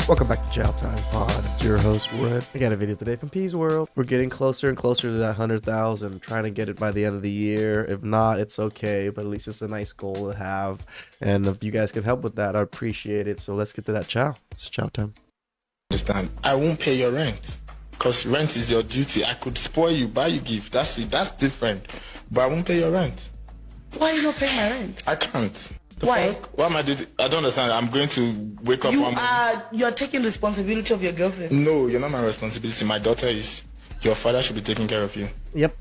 Welcome back to Chow Time Pod. It's your host, Red. I got a video today from Peace World. We're getting closer and closer to that 100,000. Trying to get it by the end of the year. If not, it's okay, but at least it's a nice goal to have. And if you guys can help with that, I appreciate it. So let's get to that chow. It's chow time. Understand? I won't pay your rent because rent is your duty. I could spoil you, buy you gift. That's it. That's different. But I won't pay your rent. Why are you not paying my rent? I can't. Why? Why am I doing? I don't understand. I'm going to wake up. You're taking responsibility of your girlfriend. No, you're not my responsibility. My daughter is. Your father should be taking care of you. Yep.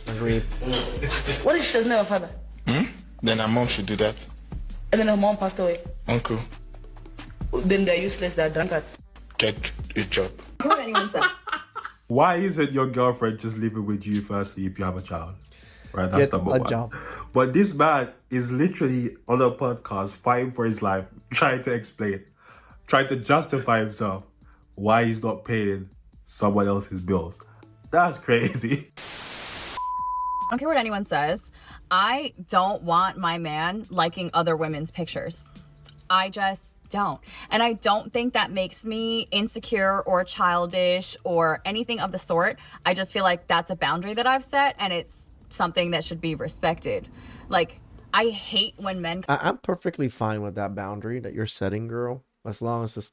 Agreed. What if she doesn't have a father? Then her mom should do that. And then her mom passed away. Uncle, Then they're useless, they're drunkards. get a job. What anyone said? Why isn't your girlfriend just living with you firstly if you have a child? Right, that's Get number a one. job. But this man is literally on a podcast fighting for his life, trying to explain, trying to justify himself why he's not paying someone else's bills. That's crazy. I don't care what anyone says. I don't want my man liking other women's pictures. I just don't. And I don't think that makes me insecure or childish or anything of the sort. I just feel like that's a boundary that I've set and it's something that should be respected. Like, I hate when men... I'm perfectly fine with that boundary that you're setting, girl. As long as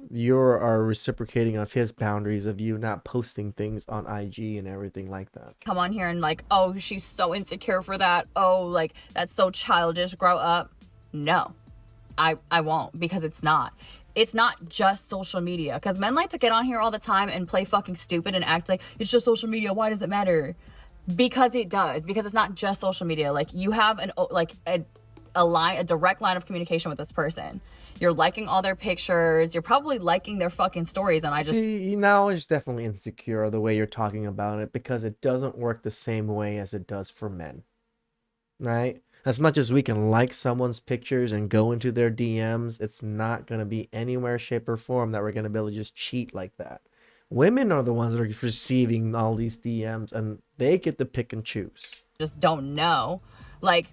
you are reciprocating of his boundaries of you not posting things on IG and everything like that. come on here and like, oh, she's so insecure for that. Oh, like, that's so childish. Grow up. No, I won't, because it's not. It's not just social media, because men like to get on here all the time and play fucking stupid and act like it's just social media. Why does it matter? Because it does. Because it's not just social media. Like, you have a direct line of communication with this person. You're liking all their pictures. You're probably liking their fucking stories. And I just... See, now it's definitely insecure the way you're talking about it, because it doesn't work the same way as it does for men. Right? As much as we can like someone's pictures and go into their DMs, it's not going to be anywhere, shape, or form that we're going to be able to just cheat like that. Women are the ones that are receiving all these DMs, and they get to pick and choose. just don't know. Like,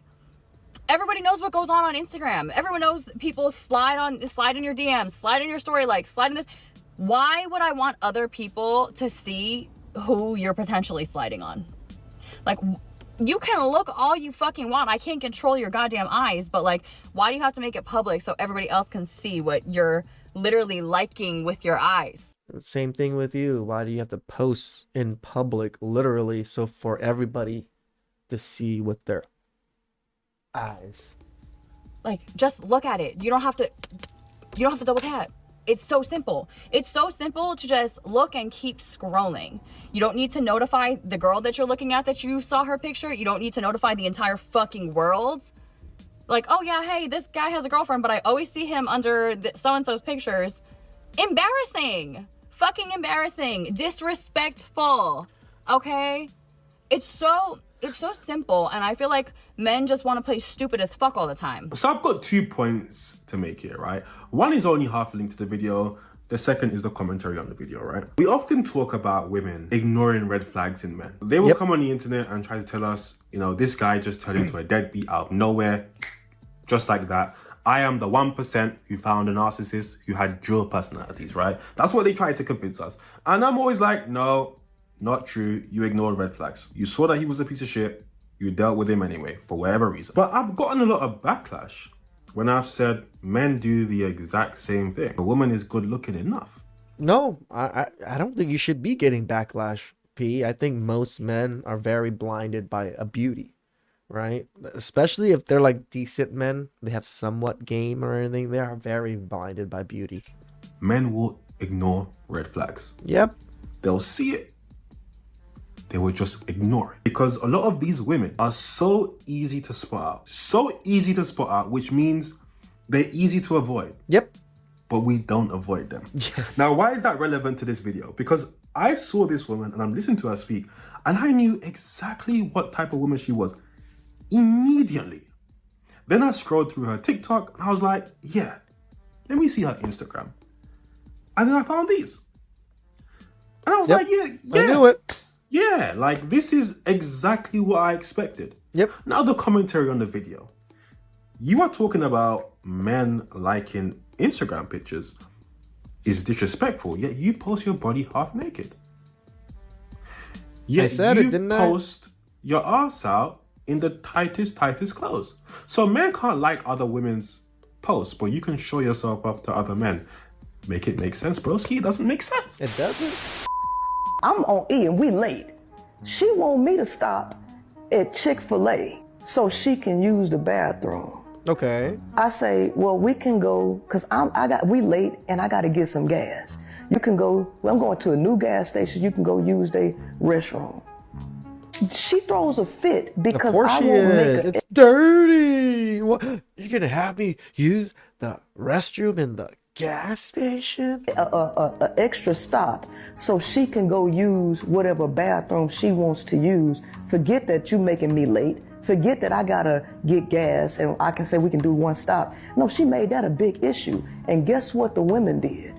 everybody knows what goes on Instagram. Everyone knows people slide in your DMs, slide in your story, like slide in this. Why would I want other people to see who you're potentially sliding on? Like, you can look all you fucking want. I can't control your goddamn eyes, but like, why do you have to make it public so everybody else can see what you're literally liking with your eyes? Same thing with you. Why do you have to post in public, literally, so for everybody to see with their eyes? Like, just look at it. You don't have to double tap. It's so simple. It's so simple to just look and keep scrolling. You don't need to notify the girl that you're looking at that you saw her picture. You don't need to notify the entire fucking world. Like, oh yeah, hey, this guy has a girlfriend, but I always see him under so-and-so's pictures. Embarrassing. Fucking embarrassing. Disrespectful. Okay? It's so simple, and I feel like men just want to play stupid as fuck all the time. So I've got 2 points to make here, right? One is only half a link to the video. The second is the commentary on the video, right? We often talk about women ignoring red flags in men. They will come on the internet and try to tell us, you know, this guy just turned into a deadbeat out of nowhere. Just like that. I am the 1% who found a narcissist who had dual personalities, right? That's what they try to convince us. And I'm always like, no, not true. You ignored red flags. You saw that he was a piece of shit. You dealt with him anyway, for whatever reason. But I've gotten a lot of backlash when I've said men do the exact same thing. A woman is good looking enough. No, I don't think you should be getting backlash, P. I think most men are very blinded by a beauty, right? Especially if they're like decent men, they have somewhat game or anything. They are very blinded by beauty. Men will ignore red flags. Yep. They'll see it. They will just ignore it. Because a lot of these women are so easy to spot out. So easy to spot out, which means they're easy to avoid. Yep. But we don't avoid them. Yes. Now, why is that relevant to this video? Because I saw this woman and I'm listening to her speak and I knew exactly what type of woman she was immediately. Then I scrolled through her TikTok and I was like, yeah, let me see her Instagram. And then I found these. And I was like, yeah. I knew it. Yeah, like this is exactly what I expected. Yep. Now the commentary on the video. You are talking about men liking Instagram pictures. is disrespectful, yet you post your body half naked. Yet I said you it, didn't I? post your ass out in the tightest clothes. So men can't like other women's posts, but you can show yourself up to other men. Make it make sense, broski? It doesn't make sense. It doesn't. I'm on E and we late. She want me to stop at Chick-fil-A so she can use the bathroom. Okay. I say, well, we can go, cause we late and I gotta get some gas. You can go, well, I'm going to a new gas station. You can go use their restroom. She throws a fit because Of course I she won't is. make her. It's dirty. What? You're gonna have me use the restroom in the gas station? A extra stop so she can go use whatever bathroom she wants to use. Forget that you making me late. Forget that I gotta get gas and I can say we can do one stop. No, she made that a big issue. And guess what the women did?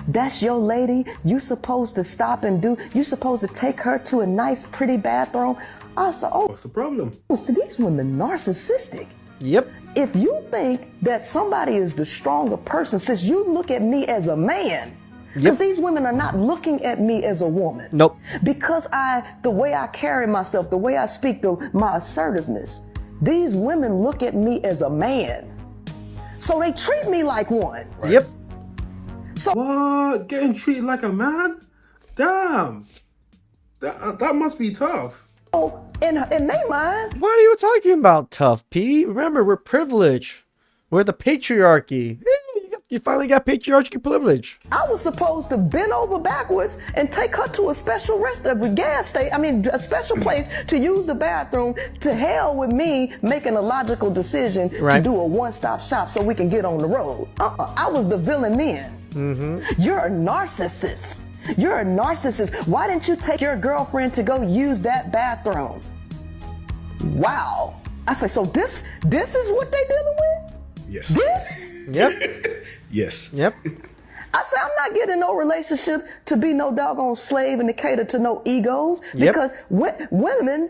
That's your lady. You supposed to stop and do. You supposed to take her to a nice, pretty bathroom. I said, oh, What's the problem? so these women narcissistic. Yep. If you think that somebody is the stronger person, since you look at me as a man, because these women are not looking at me as a woman. Nope. Because the way I carry myself, the way I speak, my assertiveness, these women look at me as a man. So they treat me like one. Right. Yep. So What? Getting treated like a man? Damn. That must be tough. in their mind, What are you talking about, Tough P? Remember, we're privileged. We're the patriarchy. You finally got patriarchy privilege. I was supposed to bend over backwards and take her to a special a special place to use the bathroom. To hell with me making a logical decision to Right. do a one-stop shop so we can get on the road. I was the villain then. You're a narcissist. You're a narcissist. Why didn't you take your girlfriend to go use that bathroom? Wow. I say, so this is what they dealing with? Yes. This? Yep. Yes. Yep. I say, I'm not getting no relationship to be no doggone slave and to cater to no egos. Yep. Because women,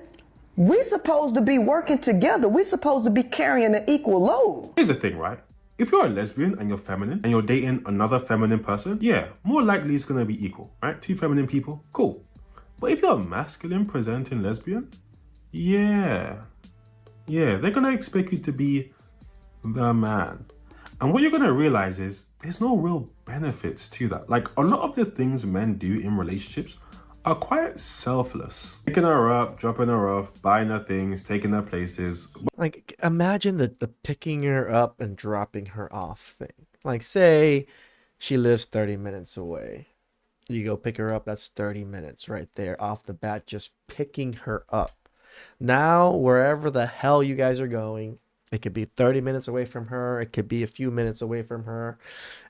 we supposed to be working together. We supposed to be carrying an equal load. Here's the thing, right? If you're a lesbian and you're feminine and you're dating another feminine person, yeah, more likely it's gonna be equal, right? Two feminine people, cool. But if you're a masculine presenting lesbian, yeah, they're gonna expect you to be the man. And what you're gonna realize is there's no real benefits to that. Like, a lot of the things men do in relationships are quite selfless. Picking her up, dropping her off, buying her things, taking her places. Like, imagine the picking her up and dropping her off thing. Like, say she lives 30 minutes away. You go pick her up, that's 30 minutes right there off the bat, just picking her up. Now, wherever the hell you guys are going, it could be 30 minutes away from her. It could be a few minutes away from her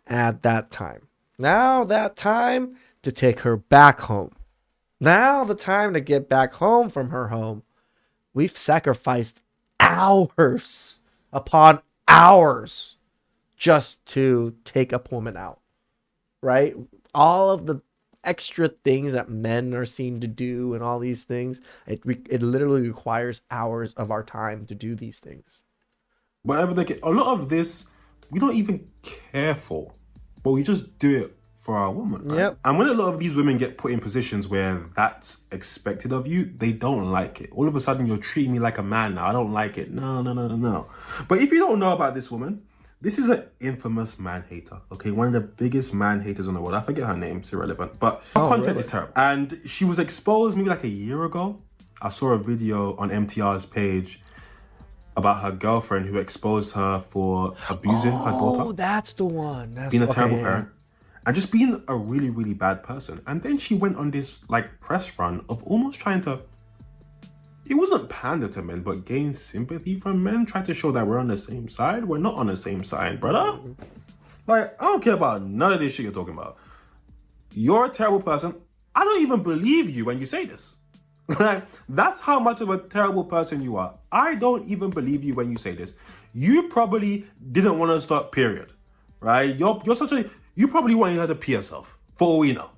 at that time. Now, that time to take her back home. Now, the time to get back home from her home. We've sacrificed hours upon hours just to take a woman out, right? All of the extra things that men are seen to do and all these things, it literally requires hours of our time to do these things. Whatever they get, a lot of this we don't even care for, but we just do it for our woman, right? Yep. And when a lot of these women get put in positions where that's expected of you, they don't like it. All of a sudden, you're treating me like a man now. I don't like it. No. But if you don't know about this woman, this is an infamous man hater, okay? One of the biggest man haters in the world. I forget her name, it's irrelevant. But her content is terrible. And she was exposed maybe like a year ago. I saw a video on MTR's page about her girlfriend who exposed her for abusing her daughter. Oh, that's the one. That's Being a terrible parent. And just being a really, really bad person. And then she went on this like press run of almost trying to, it wasn't pander to men, but gain sympathy from men, try to show that we're on the same side. We're not on the same side, brother. Like, I don't care about none of this shit you're talking about. You're a terrible person. I don't even believe you when you say this. Like, that's how much of a terrible person you are. I don't even believe you when you say this. You probably didn't want to start, period. Right? You probably wanted her to pee yourself, for all we know.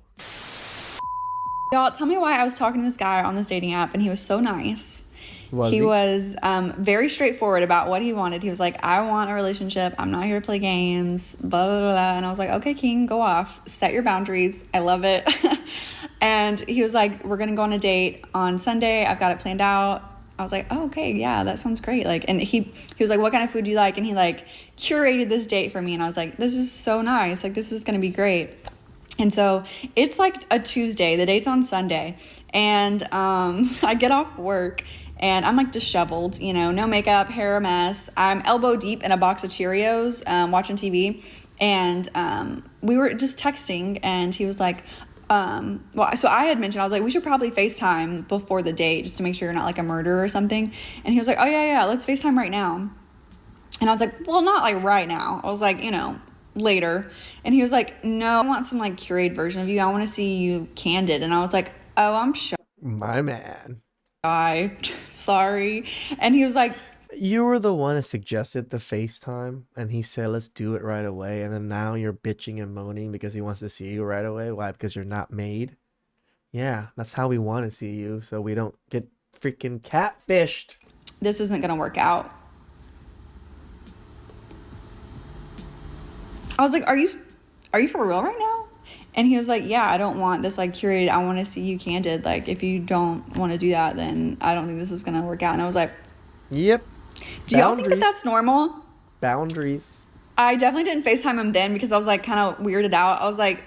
Y'all, tell me why I was talking to this guy on this dating app and he was so nice. Was he he? was very straightforward about what he wanted. He was like, I want a relationship. I'm not here to play games, blah, blah, blah, blah. And I was like, okay, King, go off. Set your boundaries. I love it. And he was like, we're going to go on a date on Sunday. I've got it planned out. I was like, oh, okay, yeah, that sounds great. Like, and he was like, what kind of food do you like? And he like curated this date for me. And I was like, this is so nice. Like, this is going to be great. And so it's like a Tuesday. The date's on Sunday. And I get off work and I'm like disheveled, you know, no makeup, hair a mess. I'm elbow deep in a box of Cheerios, watching TV. And we were just texting and he was like, well, so I had mentioned, I was like, we should probably FaceTime before the date just to make sure you're not like a murderer or something. And he was like, oh yeah, let's FaceTime right now. And I was like, well, not like right now. I was like, you know, later. And he was like, no, I want some like curated version of you. I want to see you candid. And I was like, oh, I'm shy. My man. Sorry. And he was like, You were the one that suggested the FaceTime, and he said, let's do it right away. And then now you're bitching and moaning because he wants to see you right away. Why? Because you're not made? Yeah, that's how we want to see you, so we don't get freaking catfished. this isn't going to work out. I was like, are you for real right now? And he was like, yeah, I don't want this like curated. I want to see you candid. Like, if you don't want to do that, then I don't think this is going to work out. And I was like, Yep. do y'all think that that's normal? Boundaries. I definitely didn't FaceTime him then because I was like kind of weirded out. I was like,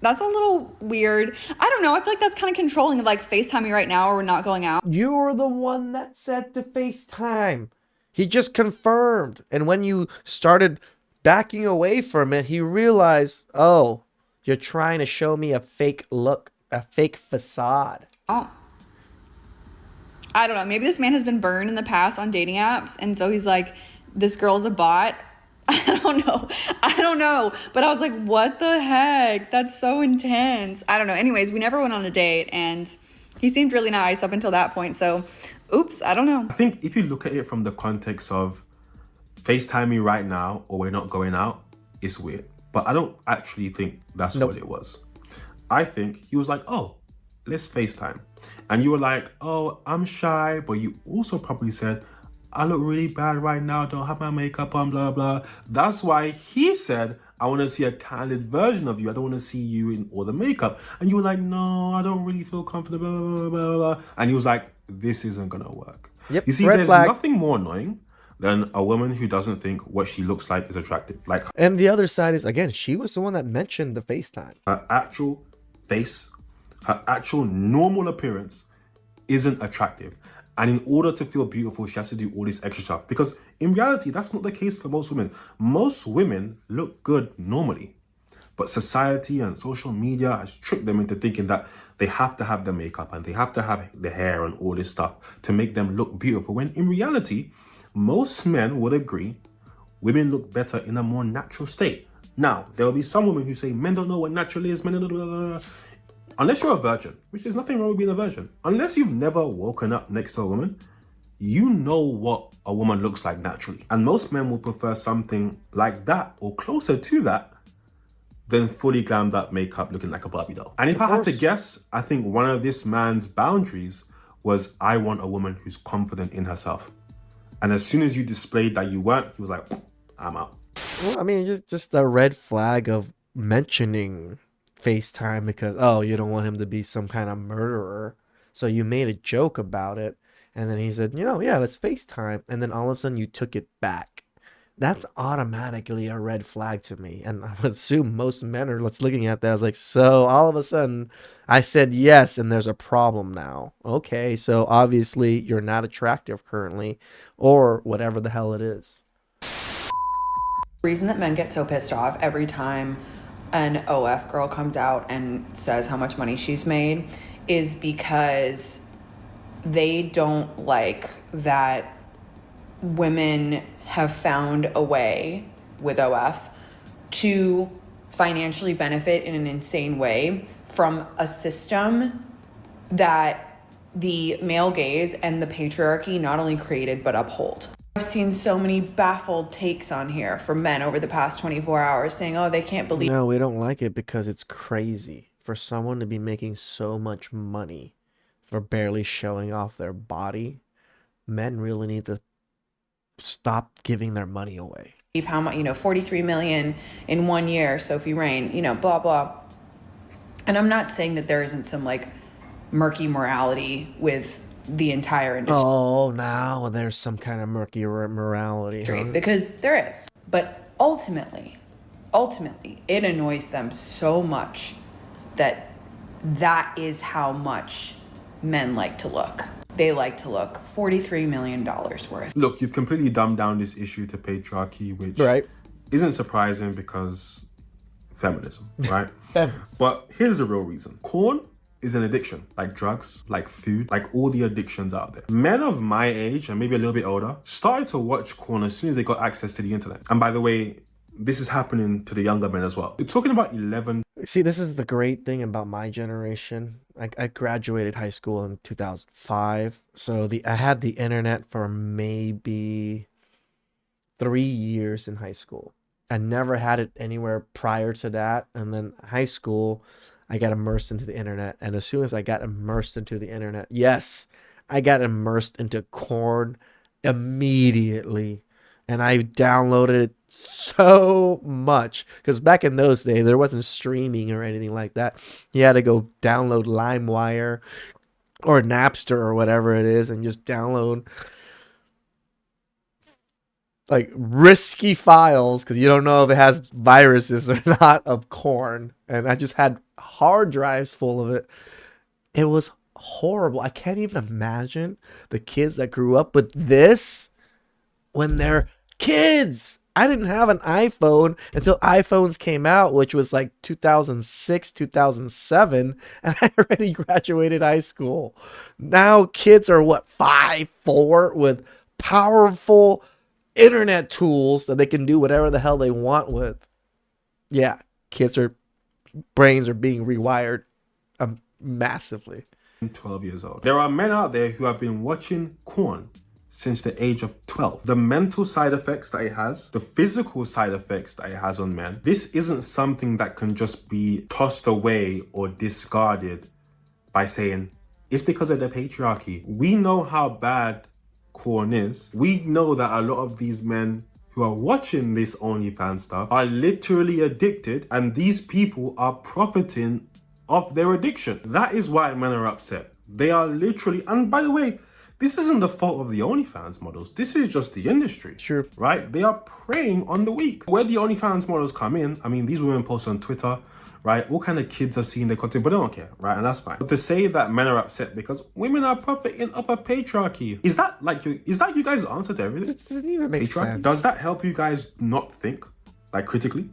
that's a little weird. I don't know. I feel like that's kind of controlling of like FaceTime me right now or we're not going out. You were the one that said to FaceTime. He just confirmed. And when you started backing away from it, he realized, oh, you're trying to show me a fake look, a fake facade. Oh. I don't know. Maybe this man has been burned in the past on dating apps. And so he's like, this girl's a bot. I don't know. But I was like, what the heck? That's so intense. I don't know. Anyways, we never went on a date and he seemed really nice up until that point. So, oops, I don't know. I think if you look at it from the context of FaceTime me right now or we're not going out, it's weird. But I don't actually think that's what it was. I think he was like, oh, let's FaceTime. And you were like, oh, I'm shy. But you also probably said, I look really bad right now. Don't have my makeup on, blah, blah. That's why he said, I want to see a candid version of you. I don't want to see you in all the makeup. And you were like, no, I don't really feel comfortable, blah, blah, blah, blah. And he was like, this isn't going to work. Yep. You see, Red there's flag. nothing more annoying than a woman who doesn't think what she looks like is attractive. Like, And the other side is, again, she was the one that mentioned the FaceTime. her actual face, her actual normal appearance isn't attractive. And in order to feel beautiful, she has to do all this extra stuff. Because in reality, that's not the case for most women. Most women look good normally. But society and social media has tricked them into thinking that they have to have the makeup and they have to have the hair and all this stuff to make them look beautiful. When in reality, most men would agree women look better in a more natural state. Now, there will be some women who say men don't know what natural is, men don't know. Unless you're a virgin, which there's nothing wrong with being a virgin. Unless you've never woken up next to a woman, you know what a woman looks like naturally. And most men will prefer something like that or closer to that than fully glammed up makeup looking like a Barbie doll. And if I had to guess, I think one of this man's boundaries was, I want a woman who's confident in herself. And as soon as you displayed that you weren't, he was like, I'm out. Well, I mean, just a red flag of mentioning FaceTime because, oh, you don't want him to be some kind of murderer. So you made a joke about it. And then he said, yeah, let's FaceTime. And then all of a sudden you took it back. That's automatically a red flag to me. And I would assume most men are looking at that. I was like, so all of a sudden I said yes, and there's a problem now. Okay, so obviously you're not attractive currently, or whatever the hell it is. The reason that men get so pissed off every time an OF girl comes out and says how much money she's made is because they don't like that women have found a way with OF to financially benefit in an insane way from a system that the male gaze and the patriarchy not only created but uphold. I've seen so many baffled takes on here from men over the past 24 hours saying, oh, they can't believe. No, we don't like it because it's crazy for someone to be making so much money for barely showing off their body. men really need to stop giving their money away. How much, 43 million in 1 year, Sophie Rain, blah, blah. And I'm not saying that there isn't some like murky morality with the entire industry. Oh, now there's some kind of murky morality. Huh? Because there is. But ultimately, it annoys them so much that is how much men like to look. They like to look $43 million worth. Look, you've completely dumbed down this issue to patriarchy, which isn't surprising because feminism, right? But here's the real reason. Porn is an addiction, like drugs, like food, like all the addictions out there. Men of my age, and maybe a little bit older, started to watch porn as soon as they got access to the internet. And by the way, this is happening to the younger men as well. We're talking about 11. See, this is the great thing about my generation. I graduated high school in 2005. So I had the internet for maybe 3 years in high school. I never had it anywhere prior to that. And then high school, I got immersed into the internet. And as soon as I got immersed into the internet, yes, I got immersed into porn immediately. And I downloaded it so much. Because back in those days, there wasn't streaming or anything like that. You had to go download LimeWire or Napster or whatever it is and just download like risky files because you don't know if it has viruses or not of corn. And I just had hard drives full of it. It was horrible. I can't even imagine the kids that grew up with this when they're kids. I didn't have an iPhone until iPhones came out, which was like 2006, 2007, and I already graduated high school. Now kids are 5, 4 with powerful internet tools that they can do whatever the hell they want with. Yeah, brains are being rewired massively. 12 years old. There are men out there who have been watching porn since the age of 12. The mental side effects that it has, the physical side effects that it has on men, this isn't something that can just be tossed away or discarded by saying, it's because of the patriarchy. We know how bad porn is. We know that a lot of these men who are watching this OnlyFans stuff are literally addicted, and these people are profiting off their addiction. That is why men are upset. They are literally, and by the way, this isn't the fault of the OnlyFans models. This is just the industry. Sure. Right? They are preying on the weak. Where the OnlyFans models come in, I mean, these women post on Twitter, right? All kind of kids are seeing their content, but they don't care, right? And that's fine. But to say that men are upset because women are profiting off a patriarchy, is that you guys' answer to everything? It doesn't even make sense. Does that help you guys not think, like, critically?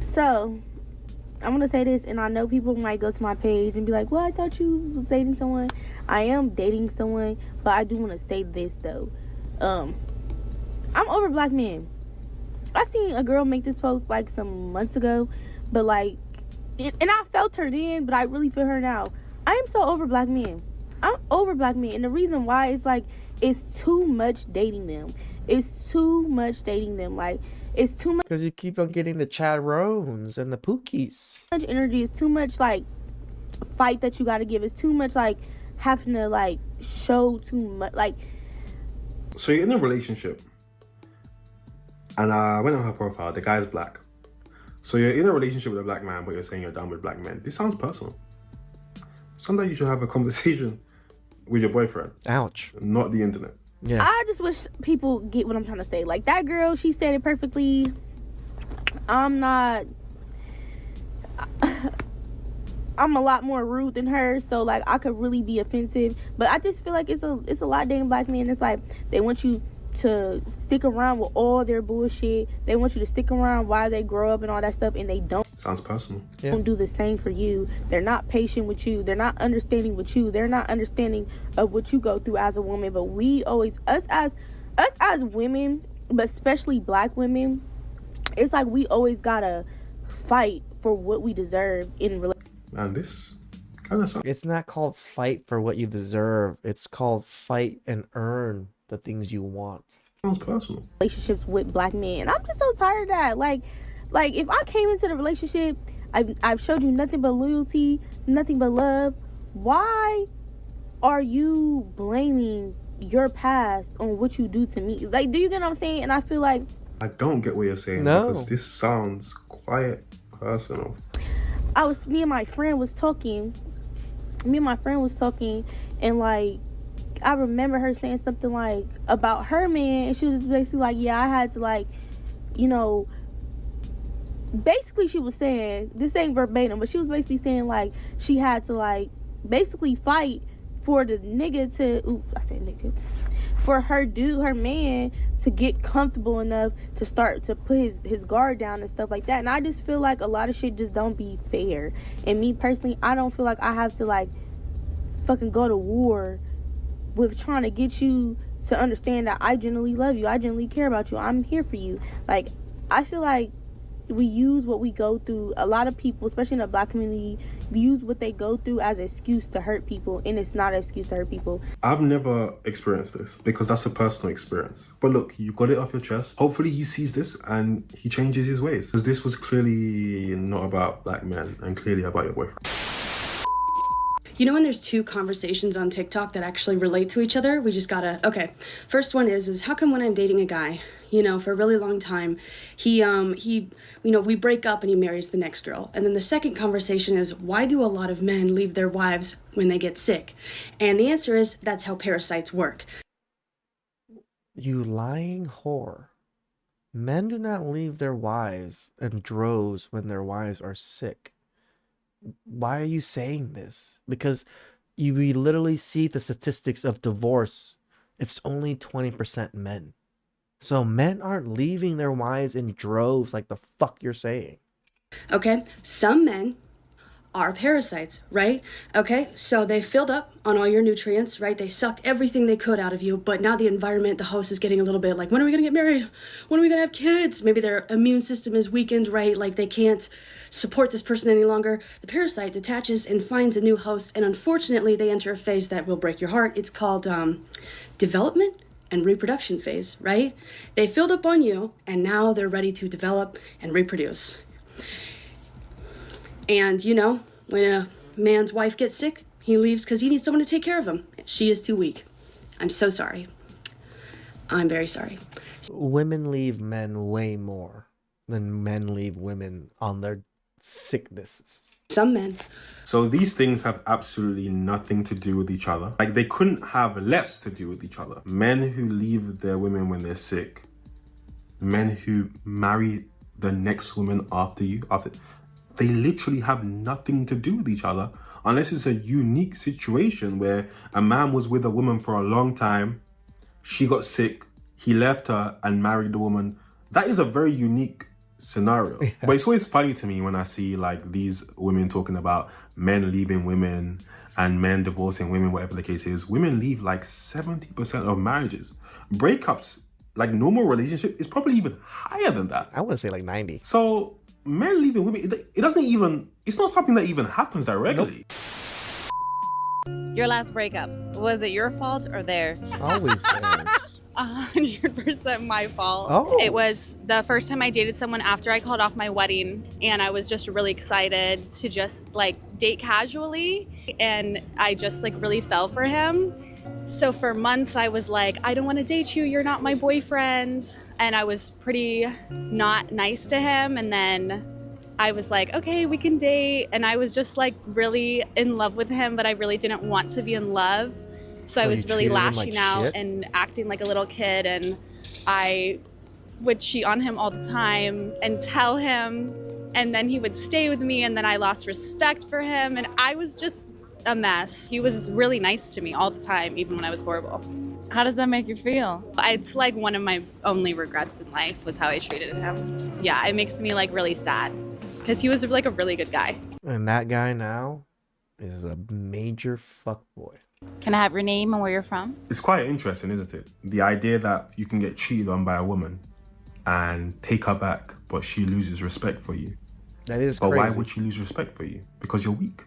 So, I'm going to say this, and I know people might go to my page and be like, well, I thought you was dating someone. I am dating someone, but I do want to say this, though. I'm over black men. I seen a girl make this post, like, some months ago, but, like, and I felt her then, but I really feel her now. I am so over black men. I'm over black men, and the reason why is, like, it's too much dating them. It's too much dating them, like, it's too much. Because you keep on getting the Chadrones and the Pookies. Too much energy. It's too much, like, fight that you got to give. It's too much, like, having to, like, show too much, like. So you're in a relationship, and I went on her profile. The guy's black. So you're in a relationship with a black man, but you're saying you're done with black men. This sounds personal. Sometimes you should have a conversation with your boyfriend. Ouch. Not the internet. Yeah. I just wish people get what I'm trying to say. Like, that girl, she said it perfectly. I'm a lot more rude than her, so, like, I could really be offensive. But I just feel like it's a lot of dating black men. It's like they want you to stick around with all their bullshit. They want you to stick around while they grow up and all that stuff, and they don't. Sounds personal. Yeah. Don't do the same for you. They're not patient with you. They're not understanding with you. They're not understanding of what you go through as a woman. But we always, us as women, but especially black women, it's like we always gotta fight for what we deserve in relationships. And this kind of sounds. It's not called fight for what you deserve. It's called fight and earn the things you want. Sounds personal. Relationships with black men, and I'm just so tired of that. Like if I came into the relationship, I've showed you nothing but loyalty, nothing but love. Why are you blaming your past on what you do to me? Like, do you get what I'm saying? And I feel like I don't get what you're saying No. because this sounds quite personal. me and my friend was talking, and like, I remember her saying something like about her man, and she was basically like, yeah, I had to, like, you know, basically she was saying, this ain't verbatim, but she was basically saying like she had to, like, basically fight for the nigga to, for her man to get comfortable enough to start to put his guard down and stuff like that. And I just feel like a lot of shit just don't be fair. And me personally, I don't feel like I have to, like, fucking go to war with trying to get you to understand that I genuinely love you, I genuinely care about you, I'm here for you. Like, I feel like we use what we go through, a lot of people, especially in the Black community, use what they go through as an excuse to hurt people, and it's not an excuse to hurt people. I've never experienced this because that's a personal experience. But look, you got it off your chest. Hopefully he sees this and he changes his ways, because this was clearly not about Black men and clearly about your boyfriend. You know when there's two conversations on TikTok that actually relate to each other? We just gotta, okay. First one is how come when I'm dating a guy, you know, for a really long time, he, you know, we break up and he marries the next girl. And then the second conversation is, why do a lot of men leave their wives when they get sick? And the answer is, that's how parasites work. You lying whore. Men do not leave their wives in droves when their wives are sick. Why are you saying this? Because we literally see the statistics of divorce. It's only 20% men. So men aren't leaving their wives in droves like the fuck you're saying. Okay, some men are parasites, right? Okay, so they filled up on all your nutrients, right? They sucked everything they could out of you, but now the environment, the host is getting a little bit like, when are we gonna get married? When are we gonna have kids? Maybe their immune system is weakened, right? Like they can't support this person any longer. The parasite detaches and finds a new host, and unfortunately they enter a phase that will break your heart. It's called development and reproduction phase, right? They filled up on you, and now they're ready to develop and reproduce. And, you know, when a man's wife gets sick, he leaves because he needs someone to take care of him. She is too weak. I'm so sorry. I'm very sorry. Women leave men way more than men leave women on their sicknesses. Some men. So these things have absolutely nothing to do with each other. Like, they couldn't have less to do with each other. Men who leave their women when they're sick, men who marry the next woman after they literally have nothing to do with each other, unless it's a unique situation where a man was with a woman for a long time, she got sick, he left her and married the woman. That is a very unique scenario. Yeah. But it's always funny to me when I see like these women talking about men leaving women and men divorcing women, whatever the case is. Women leave like 70% of marriages. Breakups, like normal relationship, is probably even higher than that. I want to say like 90. So men leaving women, it doesn't even, it's not something that even happens directly. Nope. Your last breakup, was it your fault or theirs? Always theirs. 100% my fault. Oh. It was the first time I dated someone after I called off my wedding, and I was just really excited to just like date casually, and I just like really fell for him. So for months I was like, I don't want to date you, you're not my boyfriend, and I was pretty not nice to him. And then I was like, okay, we can date, and I was just like really in love with him, but I really didn't want to be in love. So I was really lashing out and acting like a little kid, and I would cheat on him all the time and tell him, and then he would stay with me, and then I lost respect for him, and I was just a mess. He was really nice to me all the time, even when I was horrible. How does that make you feel? It's like one of my only regrets in life was how I treated him. Yeah, it makes me like really sad because he was like a really good guy. And that guy now is a major fuckboy. Can I have your name and where you're from? It's quite interesting, isn't it? The idea that you can get cheated on by a woman and take her back, but she loses respect for you. That is crazy. But why would she lose respect for you? Because you're weak.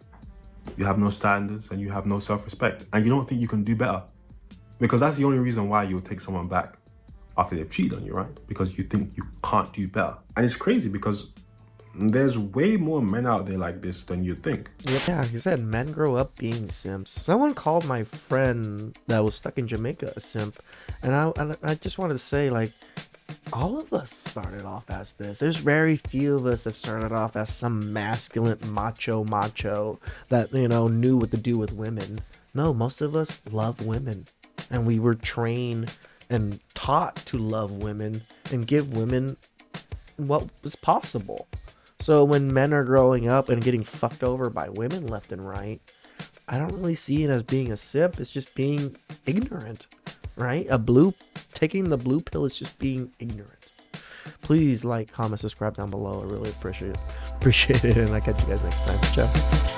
You have no standards and you have no self-respect, and you don't think you can do better. Because that's the only reason why you'll take someone back after they've cheated on you, right? Because you think you can't do better. And it's crazy because there's way more men out there like this than you'd think. Yeah, like I said, men grow up being simps. Someone called my friend that was stuck in Jamaica a simp, and I just wanted to say, like, all of us started off as this. There's very few of us that started off as some masculine macho that, you know, knew what to do with women. No, most of us love women, and we were trained and taught to love women and give women what was possible. So when men are growing up and getting fucked over by women left and right, I don't really see it as being a simp. It's just being ignorant, right? Taking the blue pill is just being ignorant. Please like, comment, subscribe down below. I really appreciate it. And I'll catch you guys next time. Ciao.